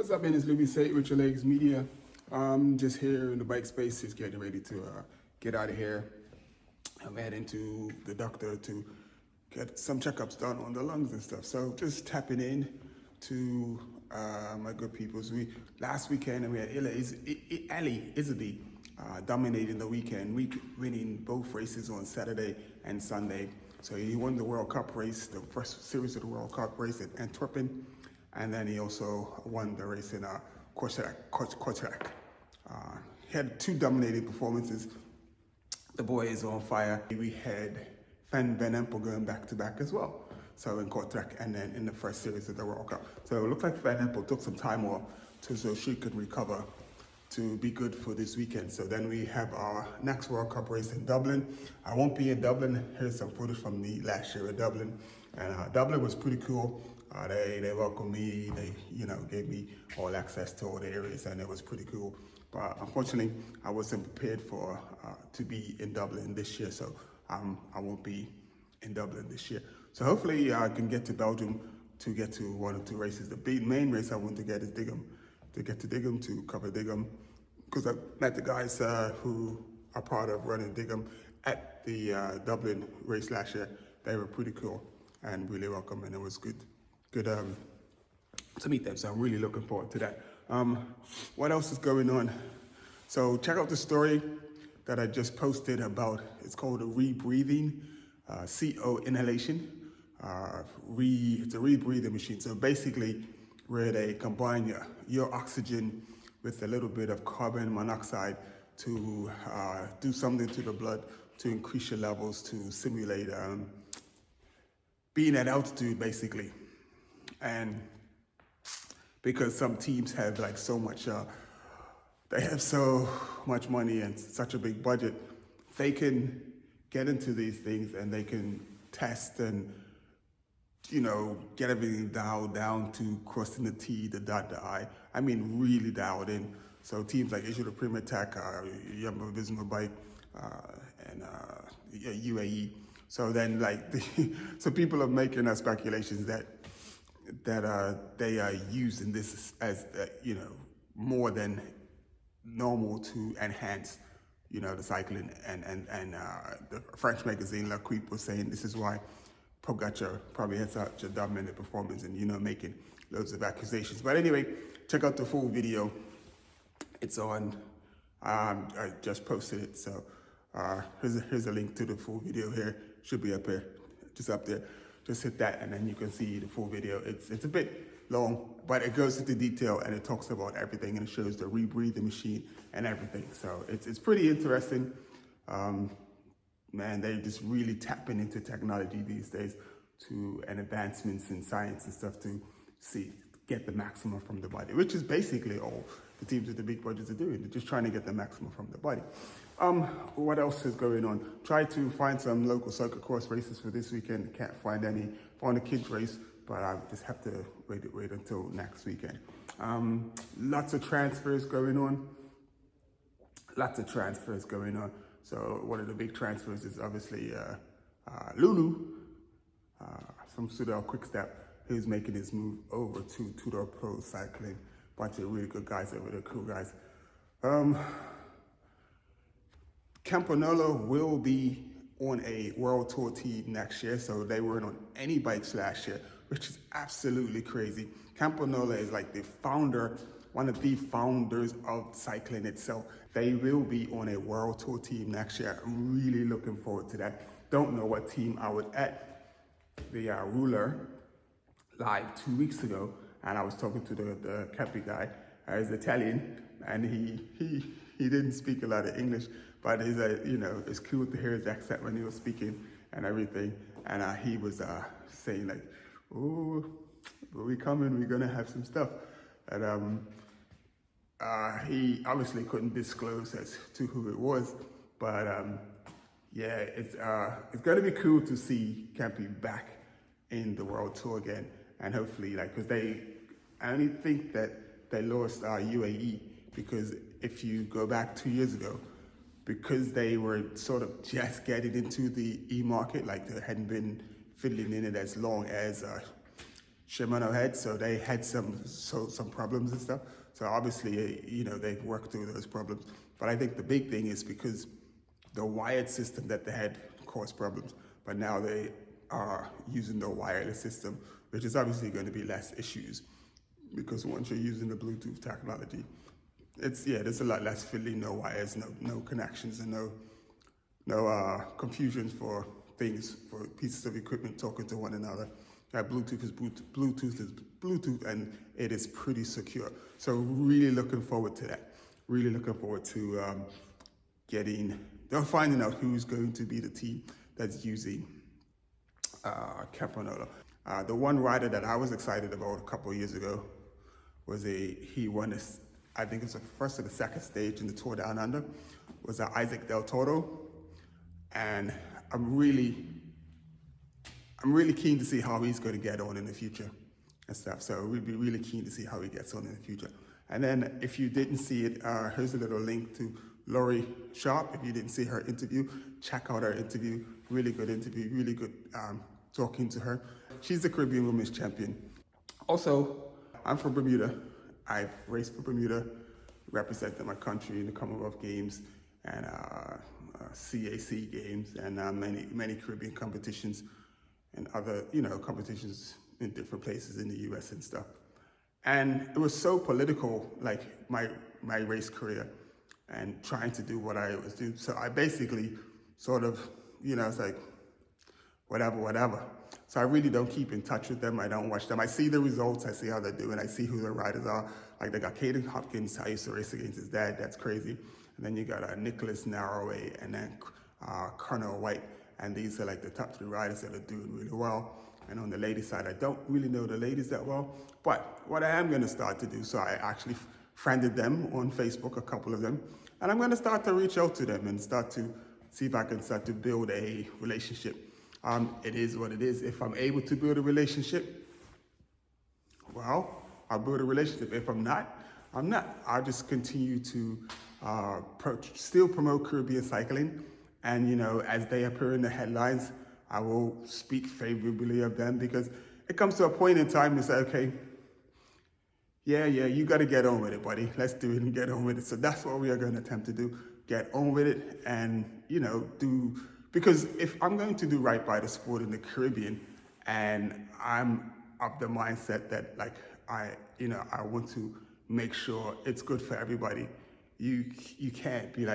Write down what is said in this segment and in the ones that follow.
What's up, man? It's Louis Say, Richard Legs Media. Just here in the bike space, just getting ready to get out of here. I'm heading to the doctor to get some checkups done on the lungs and stuff. So just tapping in to my good peoples. Last weekend we had Ali Izabi dominating the weekend, winning both races on Saturday and Sunday. So he won the World Cup race, the first series of the World Cup race at Antwerpen. And then he also won the race in Kortrijk. He had two dominating performances. The boy is on fire. We had Van Empel going back-to-back as well. So in Kortrijk and then in the first series of the World Cup. So it looked like Van Empel took some time off so she could recover to be good for this weekend. So then we have our next World Cup race in Dublin. I won't be in Dublin. Here's some footage from the last year in Dublin. And Dublin was pretty cool. They welcomed me, they gave me all access to all the areas, and it was pretty cool. But unfortunately, I wasn't prepared for to be in Dublin this year, so I won't be in Dublin this year. So hopefully I can get to Belgium to get to one or two races. The main race I want to get is Digham, to cover Digham, because I met the guys who are part of running Digham at the Dublin race last year. They were pretty cool and really welcome, and it was good to meet them. So I'm really looking forward to that. What else is going on? So check out the story that I just posted about, it's called a rebreathing, CO Inhalation. It's a rebreathing machine. So basically where they combine your oxygen with a little bit of carbon monoxide to do something to the blood to increase your levels, to simulate being at altitude basically. And because some teams have like so much, they have so much money and such a big budget, they can get into these things and they can test and, get everything dialed down to crossing the T, the dot, the I. I mean, really dialed in. So teams like Issue the Premier Tech, Jumbo Visma Bike, and UAE. So then so people are making speculations that they are using this as more than normal to enhance the cycling, and the French magazine La Coupe was saying this is why Pogacar probably had such a dominant performance and making loads of accusations. But anyway, check out the full video. It's on. I just posted it, so here's a link to the full video here. Should be up here, just up there. Just hit that and then you can see the full video. It's a bit long, but it goes into detail and it talks about everything and it shows the rebreathing machine and everything. So it's pretty interesting. Man, they're just really tapping into technology these days and advancements in science and stuff to get the maximum from the body, which is basically all the teams with the big budgets are doing. They're just trying to get the maximum from the body. What else is going on? Try to find some local cyclocross races for this weekend. Can't find any. Found a kids race, but I just have to wait until next weekend. Lots of transfers going on. So one of the big transfers is obviously Lulu from Sudal Quickstep, who's making his move over to Tudor Pro Cycling. Bunch of really good guys over there, cool guys. Campagnolo will be on a world tour team next year, so they weren't on any bikes last year, which is absolutely crazy. Campagnolo is like the founder, one of the founders of cycling itself. They will be on a world tour team next year. I'm really looking forward to that. Don't know what team I was at the Ruler live 2 weeks ago, and I was talking to the Capi guy. He's Italian, and he didn't speak a lot of English, but he's it's cool to hear his accent when he was speaking and everything. And he was saying like, "Oh, we coming, we're gonna have some stuff." And he obviously couldn't disclose as to who it was, but yeah, it's gonna be cool to see Campy back in the world tour again, and hopefully because I only think that they lost UAE, because if you go back 2 years ago, because they were sort of just getting into the e-market, they hadn't been fiddling in it as long as Shimano had, so they had some problems and stuff. So obviously, they've worked through those problems. But I think the big thing is because the wired system that they had caused problems, but now they are using the wireless system, which is obviously going to be less issues, because once you're using the Bluetooth technology, there's a lot less fiddly, no wires, no connections, and no confusions for things, for pieces of equipment talking to one another. Bluetooth is Bluetooth, and it is pretty secure. So really looking forward to that. Really looking forward to finding out who's going to be the team that's using Campagnolo. The one rider that I was excited about a couple of years ago was he won I think it's the first or the second stage in the Tour Down Under, was Issac Del Toro. And I'm really keen to see how he's going to get on in the future and stuff. So we'd be really keen to see how he gets on in the future. And then if you didn't see it, here's a little link to Laurie Sharp. If you didn't see her interview, check out her interview. Really good interview, really good talking to her. She's the Caribbean Women's Champion. Also, I'm from Bermuda. I've raced for Bermuda, represented my country in the Commonwealth Games and CAC Games, and many Caribbean competitions and other competitions in different places in the US and stuff. And it was so political, like my race career and trying to do what I was doing. So I basically sort of, it's like whatever. So I really don't keep in touch with them. I don't watch them. I see the results. I see how they're doing. I see who their riders are. Like they got Caden Hopkins. I used to race against his dad. That's crazy. And then you got Nicholas Narroway and then Colonel White. And these are like the top 3 riders that are doing really well. And on the ladies' side, I don't really know the ladies that well. But what I am going to start to do, so I actually friended them on Facebook, a couple of them. And I'm going to start to reach out to them and start to see if I can start to build a relationship. It is what it is. If I'm able to build a relationship, well, I'll build a relationship. If I'm not, I'm not. I'll just continue to still promote Caribbean cycling. And, as they appear in the headlines, I will speak favorably of them, because it comes to a point in time to say, okay, yeah, you got to get on with it, buddy. Let's do it and get on with it. So that's what we are going to attempt to do. Get on with it and, because if I'm going to do right by the sport in the Caribbean, and I'm of the mindset that I want to make sure it's good for everybody, you can't be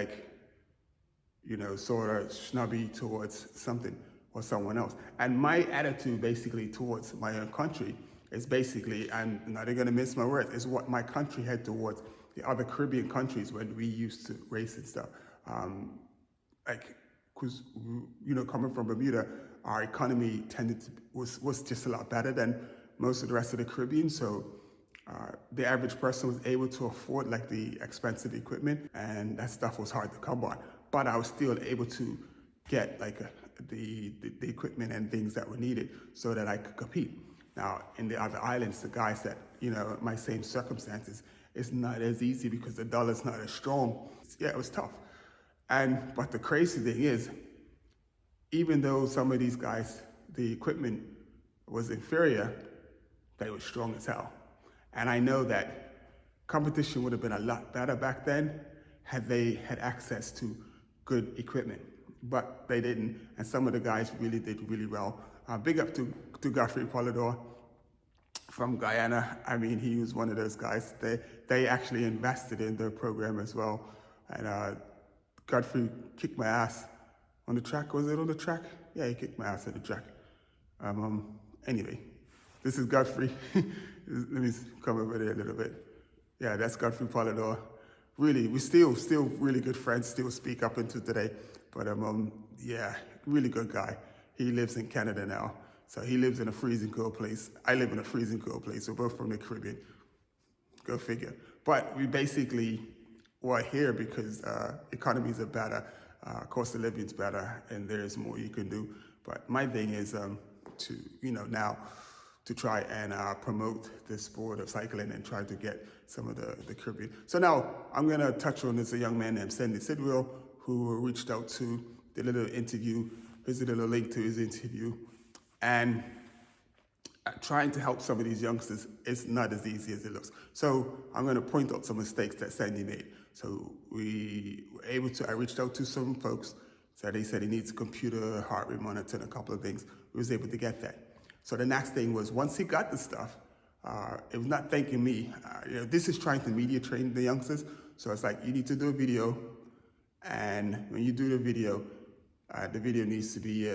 sort of snobby towards something or someone else. And my attitude basically towards my own country is basically, and now they're gonna miss my words, is what my country had towards the other Caribbean countries when we used to race and stuff. Because coming from Bermuda, our economy was just a lot better than most of the rest of the Caribbean. So the average person was able to afford the expensive equipment, and that stuff was hard to come by. But I was still able to get the equipment and things that were needed so that I could compete. Now, in the other islands, the guys that, my same circumstances, it's not as easy because the dollar's not as strong. Yeah, it was tough. But the crazy thing is, even though some of these guys, the equipment was inferior, they were strong as hell. And I know that competition would have been a lot better back then had they had access to good equipment, but they didn't. And some of the guys really did really well. Big up to Godfrey Polidor from Guyana. I mean, he was one of those guys. They actually invested in their program as well. And Godfrey kicked my ass on the track. Was it on the track? Yeah, he kicked my ass at the track. Anyway, this is Godfrey. Let me come over there a little bit. Yeah, that's Godfrey Polidor. Really, we still really good friends, still speak up into today. But yeah, really good guy. He lives in Canada now. So he lives in a freezing cold place. I live in a freezing cold place. We're both from the Caribbean. Go figure. But we basically were here because economies are better, cost of living's better, and there's more you can do. But my thing is to, now to try and promote the sport of cycling and try to get some of the Caribbean. So now I'm gonna touch on this, a young man named Sandy Sidwell, who reached out to, did a little interview. Here's a little link to his interview. And trying to help some of these youngsters is not as easy as it looks. So I'm going to point out some mistakes that Sandy made. So I reached out to some folks. So they said he needs a computer, heart rate monitor, and a couple of things. We was able to get that. So the next thing was, once he got the stuff, it was not thanking me. This is trying to media train the youngsters. So it's like, you need to do a video. And when you do the video needs to be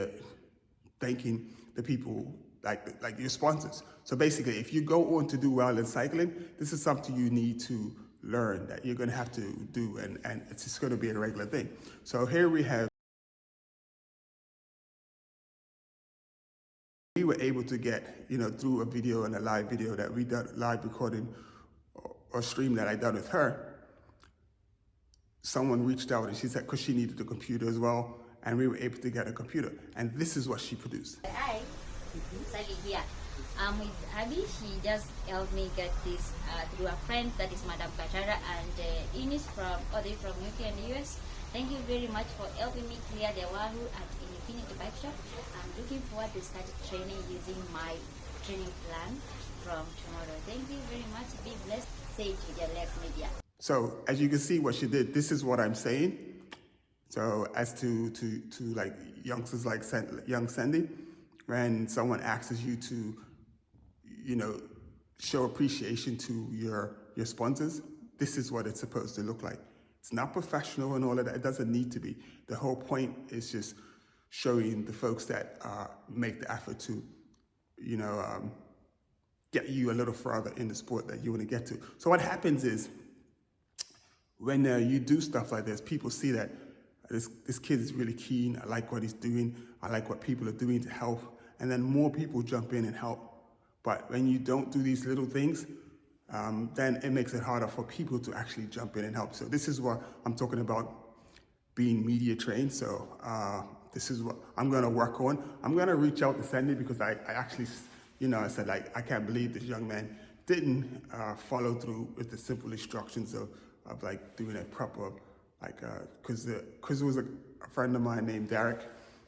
thanking the people, like your sponsors. So basically, if you go on to do well in cycling, this is something you need to learn that you're going to have to do, and it's just going to be a regular thing. So here we were able to get, through a video and a live video that we did, live recording or stream that I done with her. Someone reached out and she said, because she needed a computer as well, and we were able to get a computer. And this is what she produced. Hi, Sally here. With Abby, she just helped me get this through a friend, that is Madam Kachara, and Ines from UK and the US. Thank you very much for helping me clear the Wahoo at Infinity Bike Shop. I'm looking forward to start training using my training plan from tomorrow. Thank you very much. Be blessed. Say it to your legs media. So as you can see what she did, this is what I'm saying. So as to like youngsters like young Sandy, when someone asks you to, show appreciation to your sponsors, this is what it's supposed to look like. It's not professional and all of that. It doesn't need to be. The whole point is just showing the folks that make the effort to, get you a little further in the sport that you want to get to. So what happens is, when you do stuff like this, people see that this kid is really keen. I like what he's doing. I like what people are doing to help. And then more people jump in and help. But when you don't do these little things, then it makes it harder for people to actually jump in and help. So this is what I'm talking about, being media trained. So this is what I'm going to work on. I'm going to reach out to Sandy, because I actually, I said, like, I can't believe this young man didn't follow through with the simple instructions of like doing a proper, because it was a friend of mine named Derek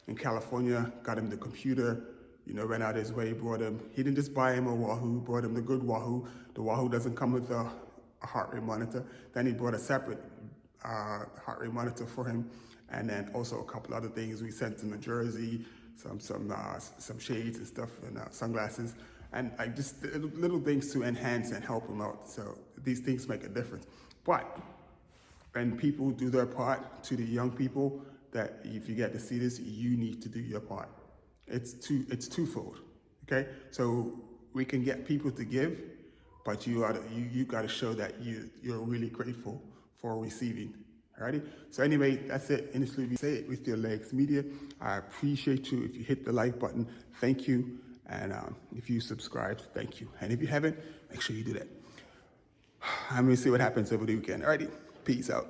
in California, got him the computer, went out his way, brought him, he didn't just buy him a Wahoo, brought him the good Wahoo. The Wahoo doesn't come with a heart rate monitor. Then he brought a separate heart rate monitor for him. And then also a couple other things. We sent him a jersey, some shades and stuff, and sunglasses. And just little things to enhance and help him out. So these things make a difference. But when people do their part, to the young people, that if you get to see this, you need to do your part. It's twofold, okay? So we can get people to give, but you got to show that you're really grateful for receiving. Alrighty? So anyway, that's it. Initially, say it with your legs media. I appreciate you. If you hit the like button, thank you. And if you subscribe, thank you. And if you haven't, make sure you do that. I'm going to see what happens over the weekend. Alrighty? Peace out.